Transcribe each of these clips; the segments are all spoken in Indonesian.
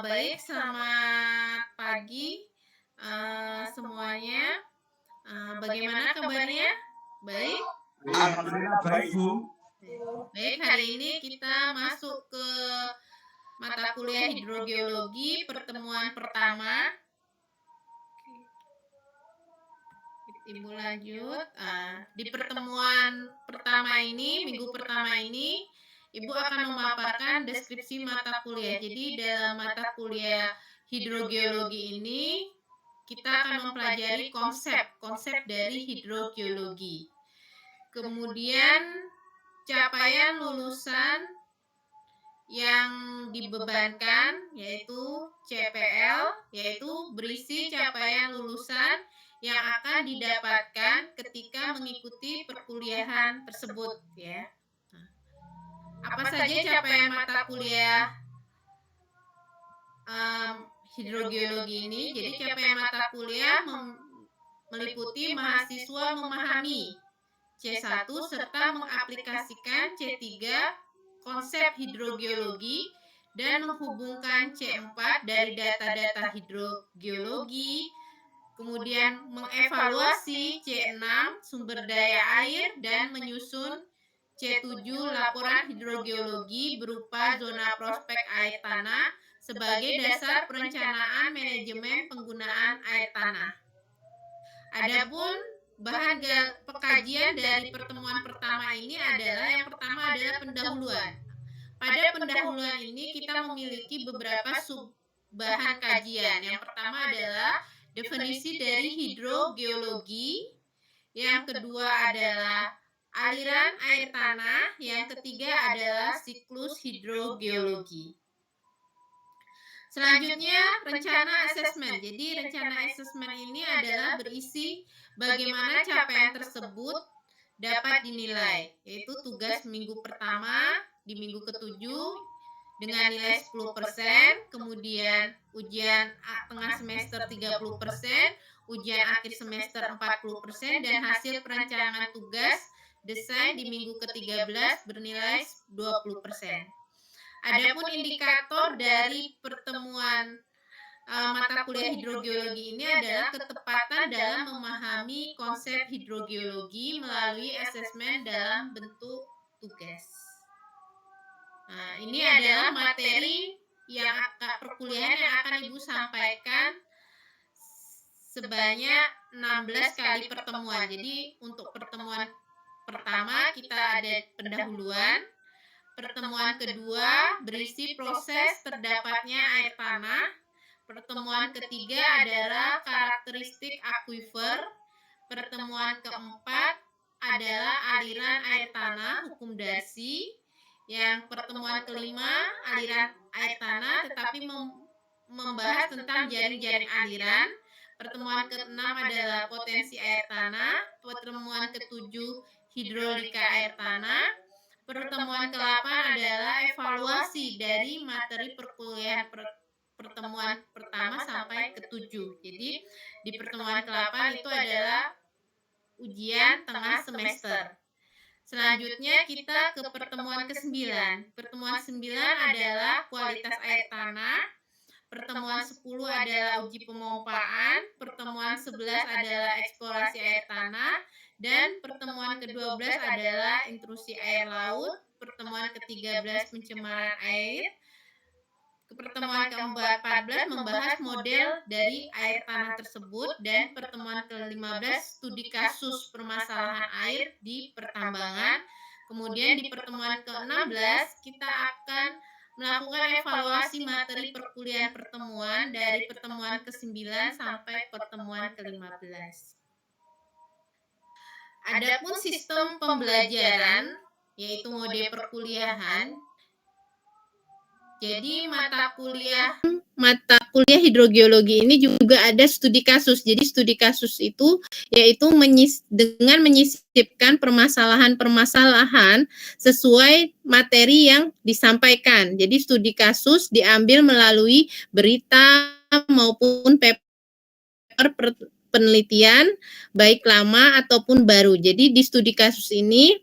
Baik, selamat pagi, semuanya. Bagaimana kabarnya? Baik? Alhamdulillah baik, Bu. Baik, hari ini kita masuk ke mata kuliah hidrogeologi pertemuan pertama. Ibu lanjut. Di pertemuan pertama ini, minggu pertama ini, Ibu akan memaparkan deskripsi mata kuliah. Jadi dalam mata kuliah hidrogeologi ini, kita akan mempelajari konsep dari hidrogeologi. Kemudian capaian lulusan yang dibebankan yaitu CPL, yaitu berisi capaian lulusan yang akan didapatkan ketika mengikuti perkuliahan tersebut ya. Apa saja capaian mata kuliah hidrogeologi ini? Jadi capaian mata kuliah meliputi mahasiswa memahami C1 serta mengaplikasikan C3 konsep hidrogeologi dan menghubungkan C4 dari data-data hidrogeologi, kemudian mengevaluasi C6 sumber daya air dan menyusun C7 laporan hidrogeologi berupa zona prospek air tanah sebagai dasar perencanaan manajemen penggunaan air tanah. Adapun bahan pekajian dari pertemuan pertama ini adalah yang pertama adalah pendahuluan. Pada pendahuluan ini kita memiliki beberapa sub bahan kajian. Yang pertama adalah definisi dari hidrogeologi, yang kedua adalah aliran air tanah, yang ketiga adalah siklus hidrogeologi. Selanjutnya, rencana asesmen. Jadi, rencana asesmen ini adalah berisi bagaimana capaian tersebut dapat dinilai, yaitu tugas minggu pertama di minggu ke-7 dengan nilai 10%, kemudian ujian tengah semester 30%, ujian akhir semester 40%, dan hasil perancangan tugas desain di minggu ke-13 bernilai 20%. Adapun indikator dari pertemuan mata kuliah hidrogeologi ini adalah ketepatan dalam memahami konsep hidrogeologi melalui asesmen dalam bentuk tugas. Nah, ini adalah materi yang perkuliahan yang akan Ibu sampaikan sebanyak 16 kali pertemuan. Jadi untuk pertemuan pertama kita ada pendahuluan. Pertemuan kedua berisi proses terdapatnya air tanah. Pertemuan ketiga adalah karakteristik akuifer. Pertemuan keempat adalah aliran air tanah, hukum Darcy. Yang pertemuan kelima aliran air tanah tetapi membahas tentang jaring-jaring aliran. Pertemuan keenam adalah potensi air tanah. Pertemuan ketujuh hidrolika air tanah. Pertemuan ke-8 adalah evaluasi dari materi perkuliahan pertemuan pertama sampai ke-7. Jadi di pertemuan ke-8 itu adalah ujian tengah semester. Selanjutnya kita ke pertemuan ke-9. Pertemuan 9 adalah kualitas air tanah. Pertemuan 10 adalah uji pemompaan. Pertemuan 11 adalah eksplorasi air tanah. Dan pertemuan ke-12 adalah intrusi air laut. Pertemuan ke-13 pencemaran air. Pertemuan ke-14 membahas model dari air tanah tersebut. Dan pertemuan ke-15 studi kasus permasalahan air di pertambangan. Kemudian di pertemuan ke-16 kita akan melakukan evaluasi materi perkuliahan pertemuan dari pertemuan ke-9 sampai pertemuan ke-15. Adapun sistem pembelajaran, yaitu mode perkuliahan, jadi mata kuliah hidrogeologi ini juga ada studi kasus. Jadi studi kasus itu yaitu dengan menyisipkan permasalahan-permasalahan sesuai materi yang disampaikan. Jadi studi kasus diambil melalui berita maupun paper penelitian baik lama ataupun baru. Jadi di studi kasus ini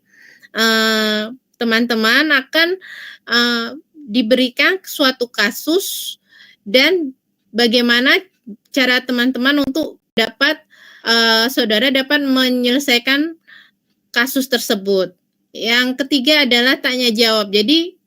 teman-teman akan diberikan suatu kasus dan bagaimana cara teman-teman untuk saudara dapat menyelesaikan kasus tersebut. Yang ketiga adalah tanya jawab. Jadi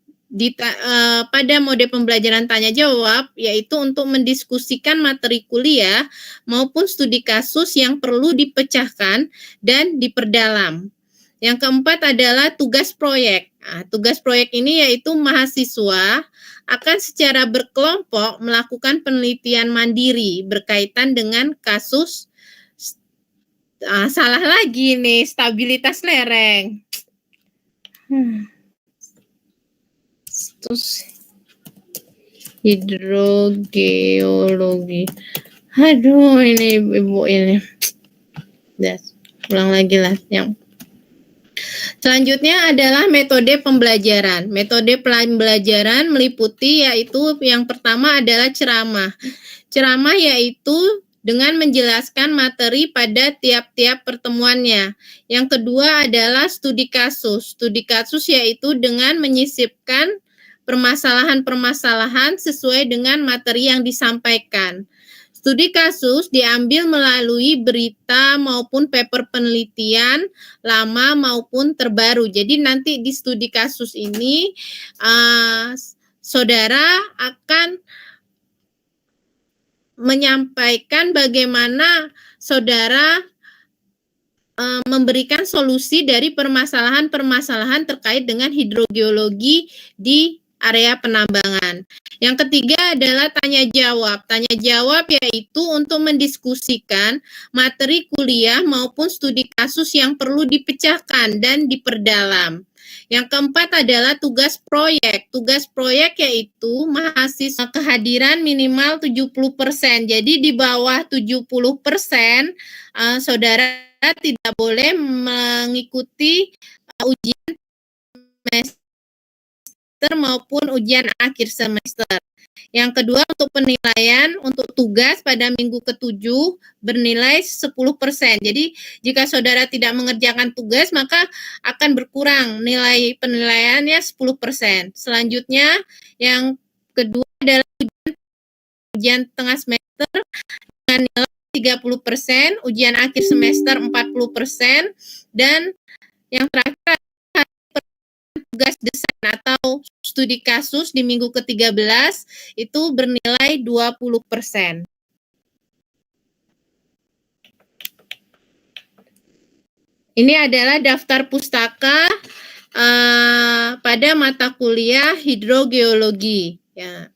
pada mode pembelajaran tanya jawab yaitu untuk mendiskusikan materi kuliah maupun studi kasus yang perlu dipecahkan dan diperdalam. Yang keempat adalah tugas proyek. Nah, tugas proyek ini yaitu mahasiswa akan secara berkelompok melakukan penelitian mandiri berkaitan dengan kasus. Salah lagi nih, stabilitas lereng. Terus hidrogeologi. Aduh, ini ibu ini. Ulang lagi lah. Yang selanjutnya adalah metode pembelajaran. Metode pembelajaran meliputi yaitu yang pertama adalah ceramah. Ceramah yaitu dengan menjelaskan materi pada tiap-tiap pertemuannya. Yang kedua adalah studi kasus. Studi kasus yaitu dengan menyisipkan permasalahan-permasalahan sesuai dengan materi yang disampaikan. Studi kasus diambil melalui berita maupun paper penelitian lama maupun terbaru. Jadi nanti di studi kasus ini saudara akan menyampaikan bagaimana saudara memberikan solusi dari permasalahan-permasalahan terkait dengan hidrogeologi di area penambangan. Yang ketiga adalah tanya jawab. Tanya jawab yaitu untuk mendiskusikan materi kuliah maupun studi kasus yang perlu dipecahkan dan diperdalam. Yang keempat adalah tugas proyek. Tugas proyek yaitu mahasiswa kehadiran minimal 70%. Jadi di bawah 70%, saudara tidak boleh mengikuti ujian semester maupun ujian akhir semester. Yang kedua, untuk penilaian untuk tugas pada minggu ke-7 bernilai 10%. Jadi, jika saudara tidak mengerjakan tugas, maka akan berkurang nilai penilaiannya 10%. Selanjutnya, yang kedua adalah ujian tengah semester dengan nilai 30%, ujian akhir semester 40%, dan yang terakhir tugas desain atau studi kasus di minggu ke-13 itu bernilai 20%. Ini adalah daftar pustaka pada mata kuliah hidrogeologi. Ya.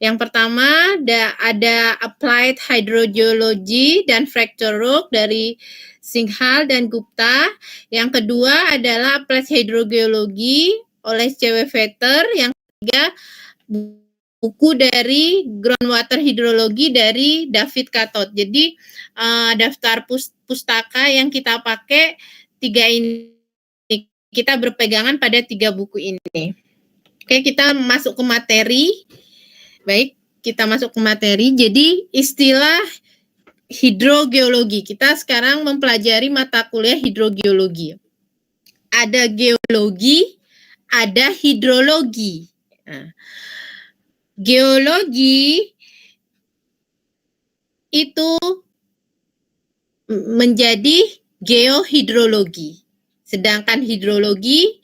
Yang pertama ada Applied Hydrogeology dan Fracture Rock dari Singhal dan Gupta. Yang kedua adalah Applied Hydrogeology oleh C.W. Vetter. Yang ketiga buku dari Groundwater Hydrology dari David Cathode. Jadi daftar pustaka yang kita pakai 3 ini. Kita berpegangan pada 3 buku ini. Oke, kita masuk ke materi. Baik, kita masuk ke materi. Jadi istilah hidrogeologi. Kita sekarang mempelajari mata kuliah hidrogeologi. Ada geologi, ada hidrologi. Nah, geologi itu menjadi geohidrologi. Sedangkan hidrologi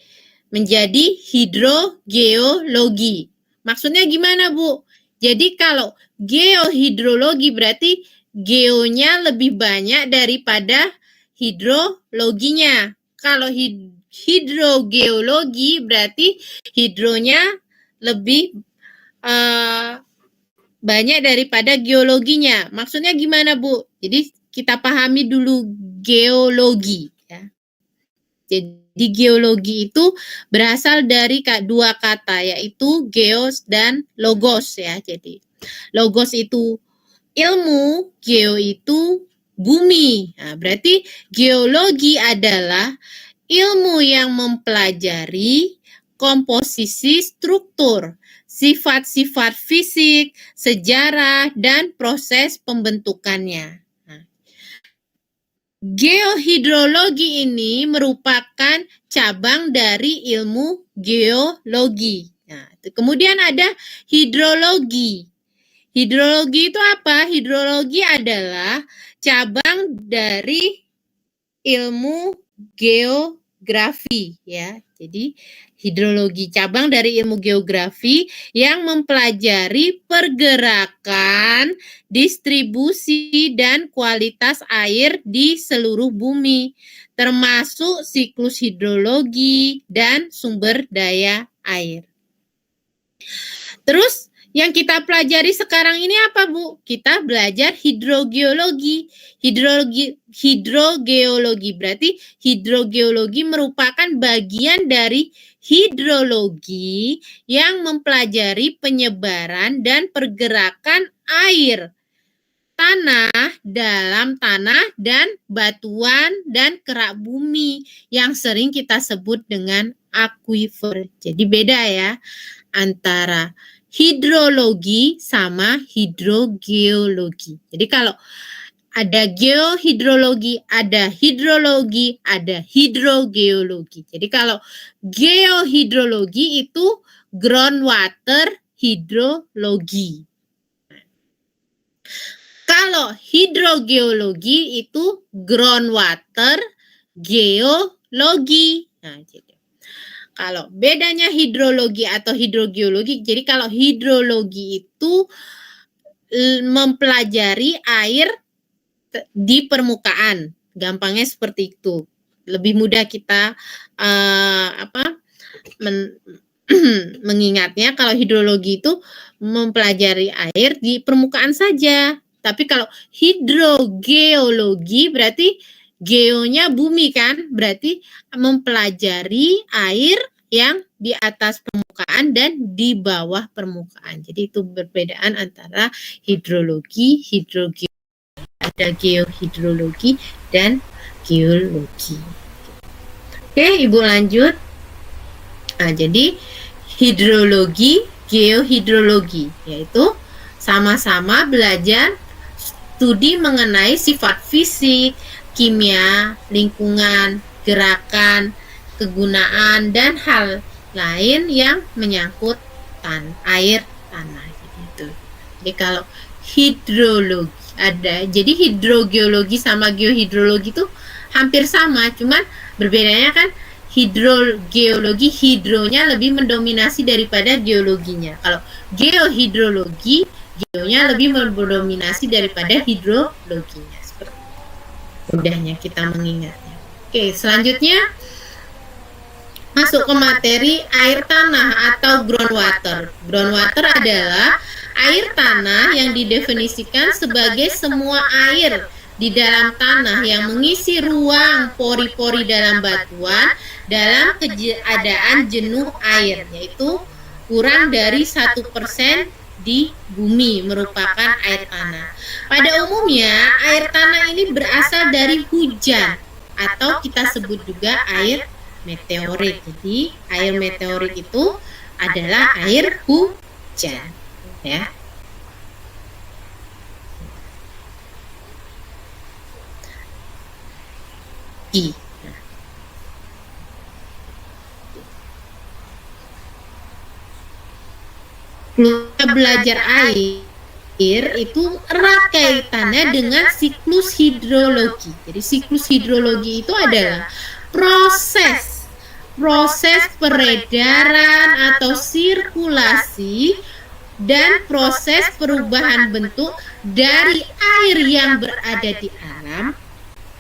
menjadi hidrogeologi. Maksudnya gimana, Bu? Jadi kalau geohidrologi berarti geonya lebih banyak daripada hidrologinya. Kalau hidrogeologi berarti hidronya lebih banyak daripada geologinya. Maksudnya gimana, Bu? Jadi kita pahami dulu geologi. Ya. Jadi geologi itu berasal dari 2 kata, yaitu geos dan logos ya. Jadi logos itu ilmu, geo itu bumi. Nah, berarti geologi adalah ilmu yang mempelajari komposisi struktur, sifat-sifat fisik, sejarah, dan proses pembentukannya. Geohidrologi ini merupakan cabang dari ilmu geologi. Nah, kemudian ada hidrologi. Hidrologi itu apa? Hidrologi adalah cabang dari ilmu geografi ya. Jadi hidrologi cabang dari ilmu geografi yang mempelajari pergerakan, distribusi dan kualitas air di seluruh bumi, termasuk siklus hidrologi dan sumber daya air. Terus yang kita pelajari sekarang ini apa, Bu? Kita belajar hidrogeologi. Hidrogeologi berarti hidrogeologi merupakan bagian dari hidrologi yang mempelajari penyebaran dan pergerakan air tanah dalam tanah dan batuan dan kerak bumi yang sering kita sebut dengan aquifer. Jadi beda ya antara hidrologi sama hidrogeologi. Jadi kalau ada geohidrologi, ada hidrologi, ada hidrogeologi. Jadi kalau geohidrologi itu groundwater hidrologi. Kalau hidrogeologi itu groundwater geologi. Nah, jadi kalau bedanya hidrologi atau hidrogeologi, jadi kalau hidrologi itu mempelajari air di permukaan, gampangnya seperti itu. Lebih mudah kita mengingatnya kalau hidrologi itu mempelajari air di permukaan saja. Tapi kalau hidrogeologi berarti geonya bumi kan, berarti mempelajari air yang di atas permukaan dan di bawah permukaan. Jadi itu perbedaan antara hidrologi, hidrogeologi, ada geohidrologi dan geologi. Oke, Ibu lanjut. Nah, jadi hidrologi, geohidrologi, yaitu sama-sama belajar studi mengenai sifat fisik, kimia, lingkungan, gerakan, kegunaan, dan hal lain yang menyangkut air tanah. Gitu. Jadi kalau hidrologi ada, jadi hidrogeologi sama geohidrologi itu hampir sama, cuman berbedanya kan hidrogeologi, hidronya lebih mendominasi daripada geologinya. Kalau geohidrologi, geonya lebih mendominasi daripada hidrologinya. Mudahnya kita mengingatnya. Oke, selanjutnya masuk ke materi air tanah atau groundwater. Groundwater adalah air tanah yang didefinisikan sebagai semua air di dalam tanah yang mengisi ruang pori-pori dalam batuan dalam keadaan jenuh air, yaitu kurang dari 1% di bumi merupakan air tanah. Pada umumnya, air tanah ini berasal dari hujan atau kita sebut juga air meteorit. Jadi, air meteorit itu adalah air hujan, ya. Kita belajar air itu erat kaitannya dengan siklus hidrologi. Jadi siklus hidrologi itu adalah proses peredaran atau sirkulasi dan proses perubahan bentuk dari air yang berada di alam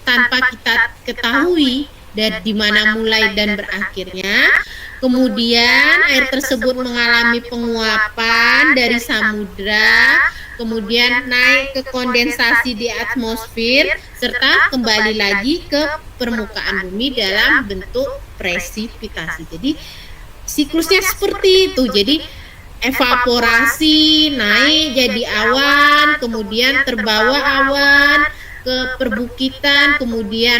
tanpa kita ketahui dari di mana mulai dan berakhirnya. Kemudian air tersebut mengalami penguapan dari samudra, kemudian naik ke kondensasi di atmosfer, serta kembali lagi ke permukaan bumi dalam bentuk presipitasi. Jadi siklusnya seperti itu. Jadi evaporasi, naik jadi awan, kemudian terbawa awan ke perbukitan, kemudian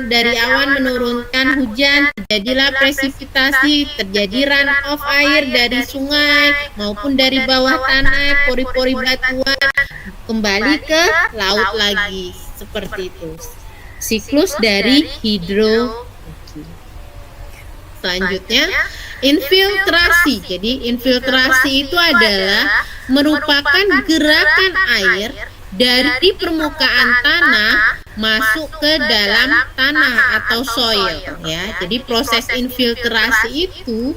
dari awan menurunkan hujan, terjadilah presipitasi, terjadi runoff air dari sungai maupun dari bawah tanah, pori-pori batuan, kembali ke laut lagi, seperti itu. Siklus dari hidrologi. Selanjutnya, Infiltrasi. Jadi infiltrasi itu adalah merupakan gerakan air dari permukaan tanah masuk ke dalam tanah atau soil ya. Jadi proses infiltrasi itu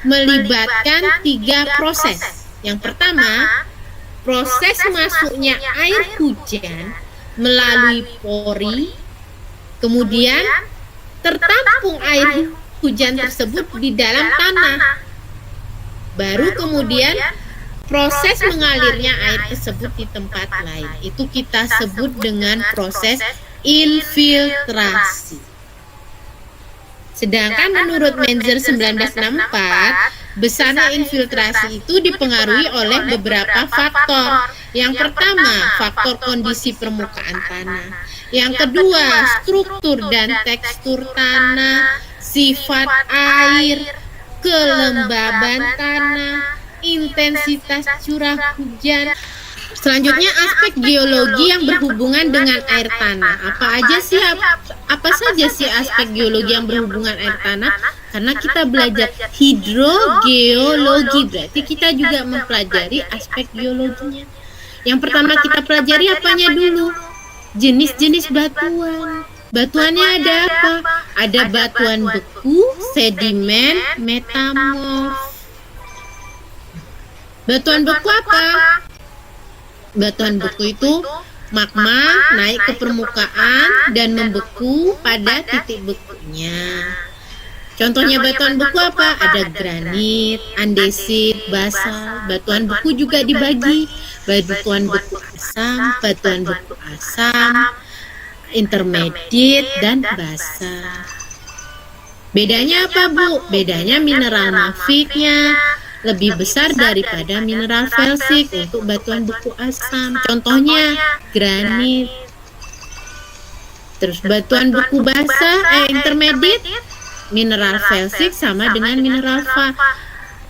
melibatkan 3 proses. Yang pertama, proses masuknya air hujan melalui pori, kemudian tertampung air hujan tersebut di dalam tanah. Baru kemudian proses mengalirnya air tersebut di tempat lain. Itu kita sebut dengan proses infiltrasi. Sedangkan menurut Menzer 1964, besarnya infiltrasi itu dipengaruhi oleh beberapa faktor. Yang pertama, faktor kondisi permukaan tanah. Yang kedua, struktur dan tekstur tanah, sifat air, kelembaban tanah, intensitas curah hujan. Selanjutnya aspek geologi yang berhubungan dengan air tanah. Apa saja sih aspek geologi yang berhubungan air tanah? Karena kita belajar hidrogeologi, berarti kita juga mempelajari aspek geologinya. Yang pertama kita pelajari apanya dulu? Jenis-jenis batuan. Batuannya ada apa? Ada batuan beku, sedimen, metamorf. Batuan beku apa? Batuan beku itu magma naik ke permukaan dan membeku pada titik bekunya. Contohnya batuan beku apa? Ada granit, andesit, basalt. Batuan beku juga dibagi batuan beku asam, intermediate, dan basah. Bedanya apa, Bu? Bedanya mineral mafiknya lebih besar daripada mineral felsik untuk batuan beku asam. Contohnya granit. Terus batuan beku basah, intermediate, mineral felsik sama dengan mineral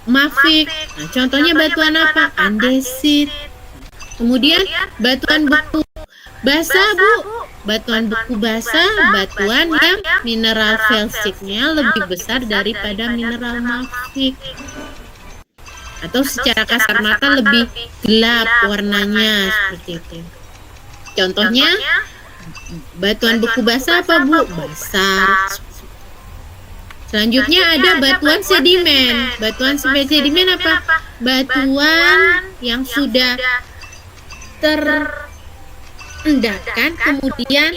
mafik. Nah, contohnya batuan apa? Andesit. Kemudian batuan beku basah, Bu. Batuan beku basah, batuan yang mineral felsiknya lebih besar daripada mineral mafik. Atau secara kasar mata lebih gelap warnanya seperti itu. Contohnya batuan beku basah apa, Bu? Basalt. Selanjutnya ada batuan sedimen. Batuan sedimen apa? Batuan yang sudah terendapkan kemudian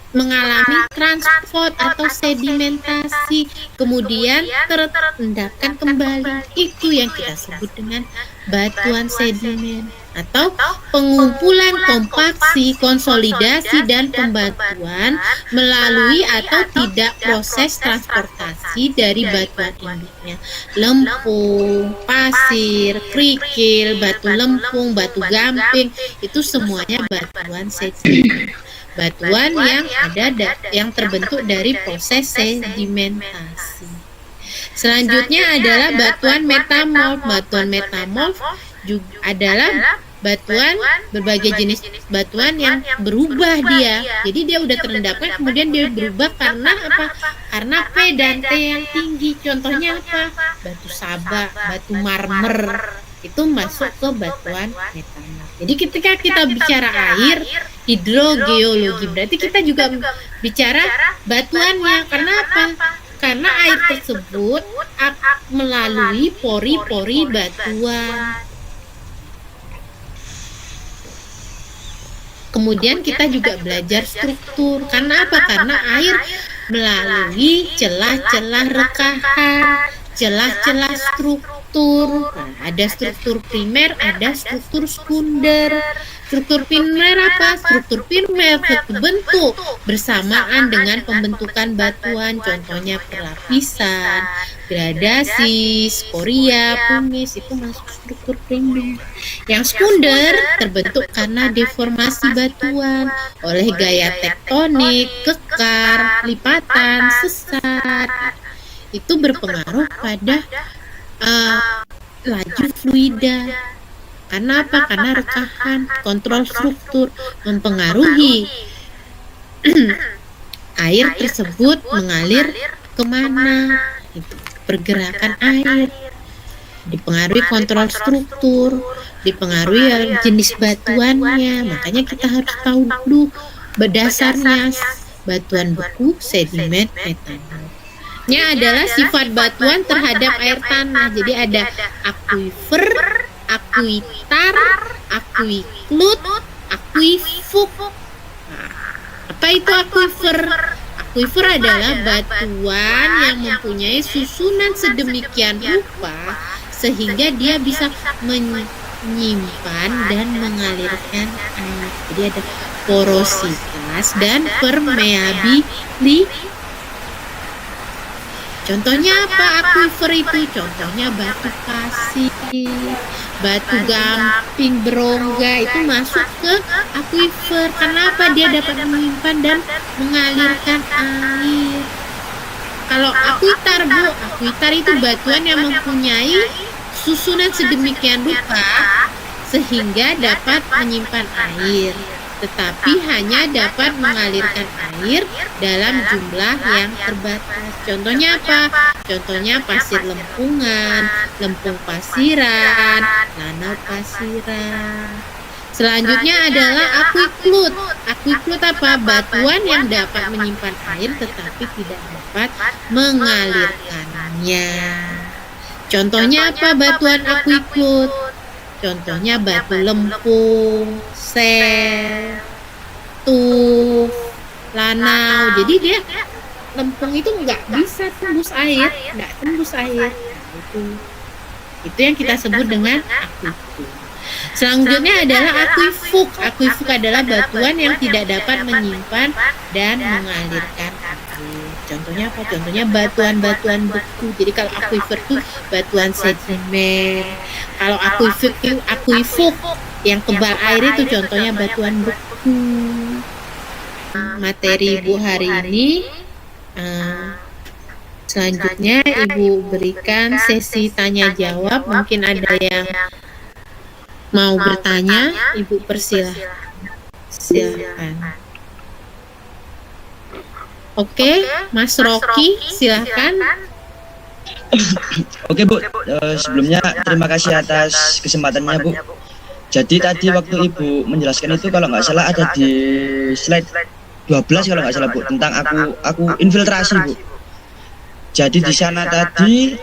mengalami transport atau sedimentasi, kemudian terendapkan kembali. Itu yang kita sebut dengan batuan sedimen atau pengumpulan, kompaksi, konsolidasi, dan pembatuan melalui atau tidak proses transportasi dari batuan induknya. Lempung, pasir, kerikil, batu lempung, batu gamping, itu semuanya batuan sedimen. Batuan yang terbentuk dari proses sedimentasi. Selanjutnya adalah batuan metamorf. Batuan metamorf juga adalah batuan, berbagai jenis batuan yang berubah dia. Jadi dia udah terendapkan kemudian dia berubah karena apa? Karena P dan T yang tinggi. Contohnya apa? Batu saba, batu marmer. Itu masuk ke batuan metamorf. Jadi ketika kita bicara air, hidrogeologi, berarti kita juga bicara batuannya. Karena apa? Karena air tersebut melalui pori-pori batuan. Kemudian kita juga belajar struktur. Karena apa? Karena air melalui celah-celah rekahan, celah-celah struktur. Nah, ada struktur primer, ada struktur sekunder. Struktur primer apa? Struktur primer terbentuk bersamaan dengan pembentukan batuan, contohnya perlapisan, gradasi, skoria, pumice, itu masuk struktur primer. Yang sekunder terbentuk karena deformasi batuan oleh gaya tektonik, kekar, lipatan, sesat. Itu berpengaruh pada laju fluida. Karena apa? Karena rekahan, kontrol struktur mempengaruhi air tersebut mengalir kemana. pergerakan air, dipengaruhi kontrol struktur, dipengaruhi jenis batuannya. Makanya kita harus tahu dulu berdasarnya batuan beku, sedimen, metanol. Ini adalah sifat batuan terhadap air tanah. Jadi ada aquifer, aquitar, aquiclut, aquifuk. Nah, apa itu aquifer? Aquifer adalah batuan yang mempunyai susunan sedemikian rupa sehingga dia bisa menyimpan dan mengalirkan air. Jadi ada porositas dan permeabilitas. Contohnya apa aquifer itu? Contohnya batu pasir, batu gamping, berongga itu masuk ke aquifer. Kenapa? Dia dapat menyimpan dan mengalirkan air. Kalau aquitar, Bu, aquitar itu batuan yang mempunyai susunan sedemikian rupa sehingga dapat menyimpan air, tetapi hanya dapat mengalirkan air dalam jumlah yang terbatas. Contohnya apa? Contohnya pasir lempungan, lempung pasiran, danau pasiran. Selanjutnya adalah aquiclut. Aquiclut apa? Batuan yang dapat menyimpan air tetapi tidak dapat mengalirkannya. Contohnya apa batuan aquiclut? Contohnya batu lempung, sel, tuf, lanau. Jadi dia lempung itu nggak bisa tembus air, nggak tembus air. Itu yang kita sebut dengan aquiclut. Selanjutnya adalah aquifuk. Aquifuk adalah batuan yang tidak dapat menyimpan dan mengalirkan air. Contohnya apa? Contohnya batuan-batuan beku. Jadi kalau aquifer itu batuan sedimen. Kalau aquifuk yang tebal air itu contohnya batuan beku. Materi Ibu hari ini selanjutnya Ibu berikan sesi tanya jawab. Mungkin ada yang mau bertanya, Ibu silakan. Oke, Mas Rocky, silakan. Oke Bu, sebelumnya terima kasih atas kesempatannya Bu. Jadi tadi waktu Ibu menjelaskan itu kalau nggak salah ada di slide 12 kalau nggak salah Bu, tentang aku infiltrasi Bu. Jadi di sana tadi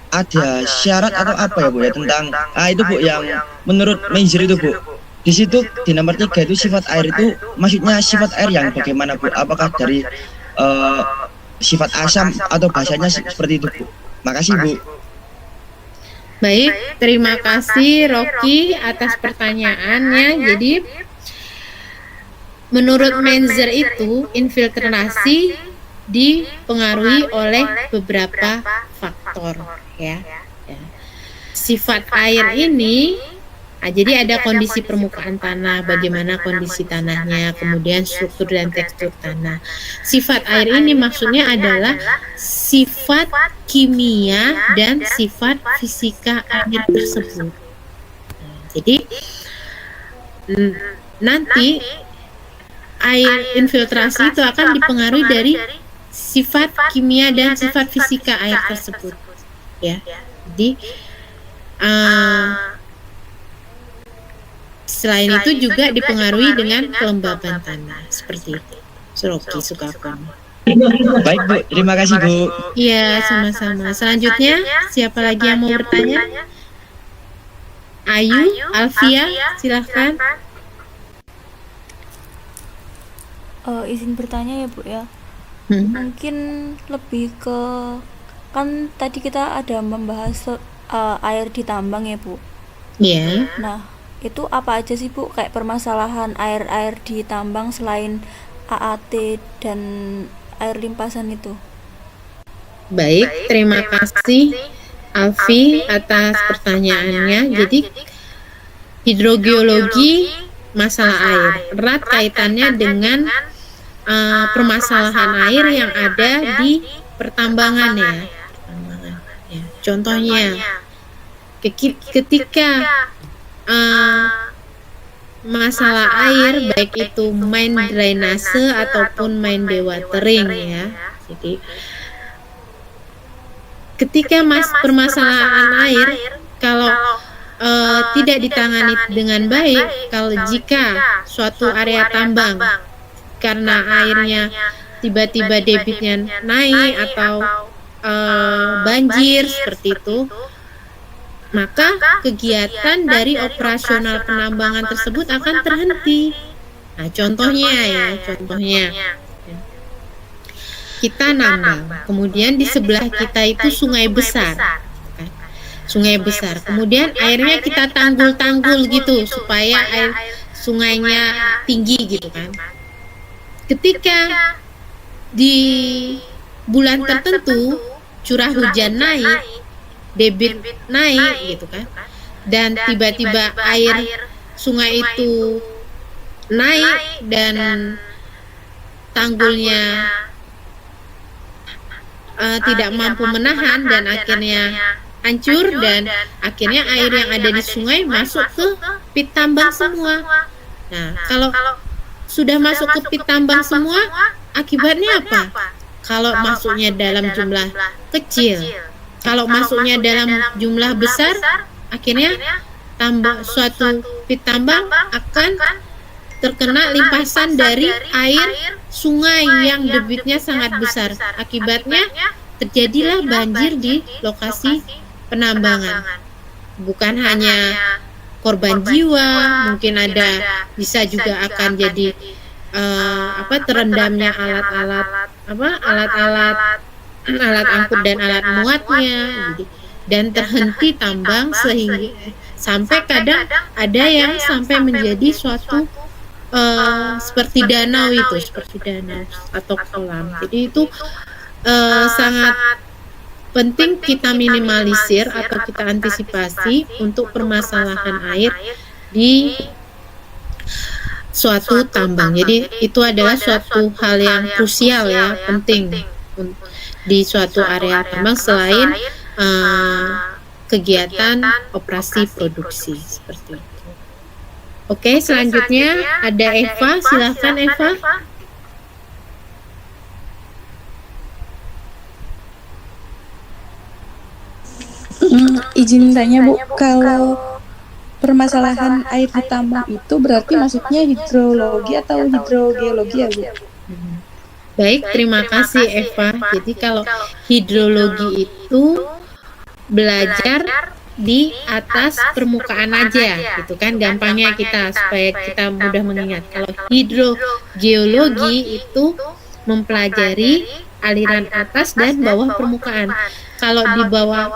ada syarat atau apa ya Bu ya tentang itu Bu yang menurut major itu Bu. Di situ di nomor 3 itu sifat air itu maksudnya sifat air yang bagaimana Bu? Apakah dari sifat asam atau bahasanya seperti itu Bu? Makasih Bu. Baik, terima kasih Rocky atas pertanyaannya. Jadi menurut Menzer itu infiltrasi dipengaruhi oleh beberapa faktor ya. Sifat air ini jadi ada kondisi permukaan tanah, bagaimana kondisi tanahnya, kemudian struktur dan tekstur tanah. Sifat air ini maksudnya adalah sifat kimia dan sifat fisika air tersebut. Jadi nanti air infiltrasi itu akan dipengaruhi dari sifat kimia dan sifat fisika air tersebut. Ya, jadi selain itu juga dipengaruhi dengan kelembaban tanah seperti itu. Rocky Sukakon. Baik Bu, terima kasih Bu. Iya, sama-sama. Selanjutnya siapa lagi yang mau bertanya? Ayu, Alfia, silahkan. Izin bertanya ya Bu ya. Mungkin lebih ke, kan tadi kita ada membahas air di tambang ya Bu. Iya. Nah, itu apa aja sih Bu kayak permasalahan air-air di tambang selain AAT dan air limpasan itu? Baik, terima kasih Alfi atas pertanyaannya. Jadi hidrogeologi masalah air erat kaitannya dengan permasalahan air yang ada di pertambangan ya. Contohnya ketika masalah air baik itu main drainase ataupun main dewatering ya. Jadi ketika permasalahan air kalau tidak ditangani dengan baik, kalau jika suatu area tambang karena airnya tiba-tiba debitnya naik atau banjir seperti itu, maka kegiatan dari operasional penambangan tersebut akan terhenti. Nah, contohnya kita nambang, kemudian di sebelah kita itu sungai besar, kemudian airnya kita tanggul gitu supaya air sungainya tinggi gitu kan. Ketika di bulan tertentu curah hujan naik, debit naik gitu kan, dan tiba-tiba air sungai itu naik dan tanggulnya tidak mampu menahan dan akhirnya hancur, dan akhirnya air yang ada di sungai masuk ke pit tambang semua. Nah, kalau sudah masuk ke pit tambang semua, akibatnya apa? Kalau masuknya dalam jumlah kecil, kalau masuknya dalam jumlah besar, akhirnya suatu pit tambang akan terkena limpasan dari air sungai yang debitnya sangat besar. Akibatnya terjadilah banjir di lokasi penambangan. Bukan hanya korban jiwa, mungkin bisa juga akan jadi terendamnya alat angkut dan alat muatnya, dan terhenti tambang sehingga sampai kadang ada yang sampai menjadi suatu seperti danau atau kolam. Jadi itu sangat penting kita minimalisir atau kita antisipasi untuk permasalahan air di suatu tambang. Jadi itu adalah suatu hal yang krusial ya, penting di suatu area tambang selain kegiatan operasi produksi seperti itu. Oke, selanjutnya ada Eva, silakan Eva. Izin tanya Bu, kalau permasalahan air di tambang itu berarti maksudnya hidrologi atau hidrogeologi ya Bu? Baik, terima kasih Eva. Jadi kalau hidrologi itu belajar di atas permukaan aja gitu kan, gampangnya kita supaya kita mudah mengingat. Kalau hidrogeologi itu mempelajari aliran atas dan bawah permukaan. Kalau di bawah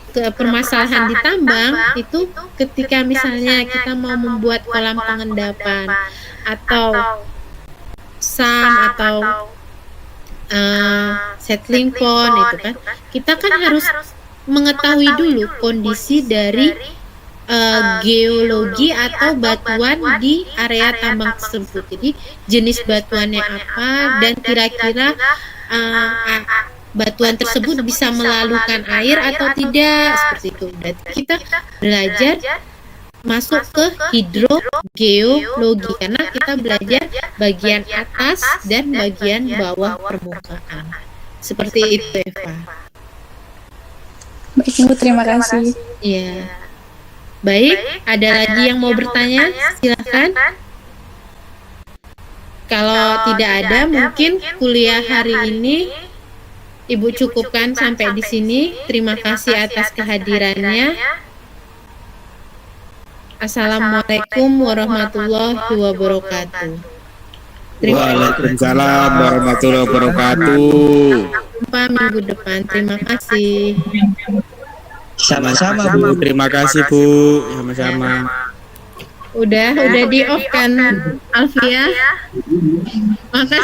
ke permasalahan di tambang itu ketika misalnya kita mau membuat kolam pengendapan atau atau settling pond itu kan, kita kan harus mengetahui dulu kondisi dari geologi atau batuan di area tambang tersebut. Jadi jenis batuannya apa dan kira-kira batuan tersebut bisa melalukan air atau tidak, seperti itu. Dan kita belajar masuk ke hidrogeologi karena kita belajar bagian atas dan bagian bawah permukaan. Seperti itu Eva. Baik Bu, terima kasih. Iya. Baik, ada lagi yang mau bertanya? Silakan. Kalau tidak ada, mungkin kuliah hari ini Ibu cukupkan sampai di sini. Terima kasih atas kehadirannya. Assalamualaikum warahmatullahi wabarakatuh. Waalaikumsalam warahmatullahi wabarakatuh. Jumpa minggu depan. Terima kasih. Sama-sama Bu. Terima kasih Bu. Sama-sama. Udah di off kan Alfia? Makasih.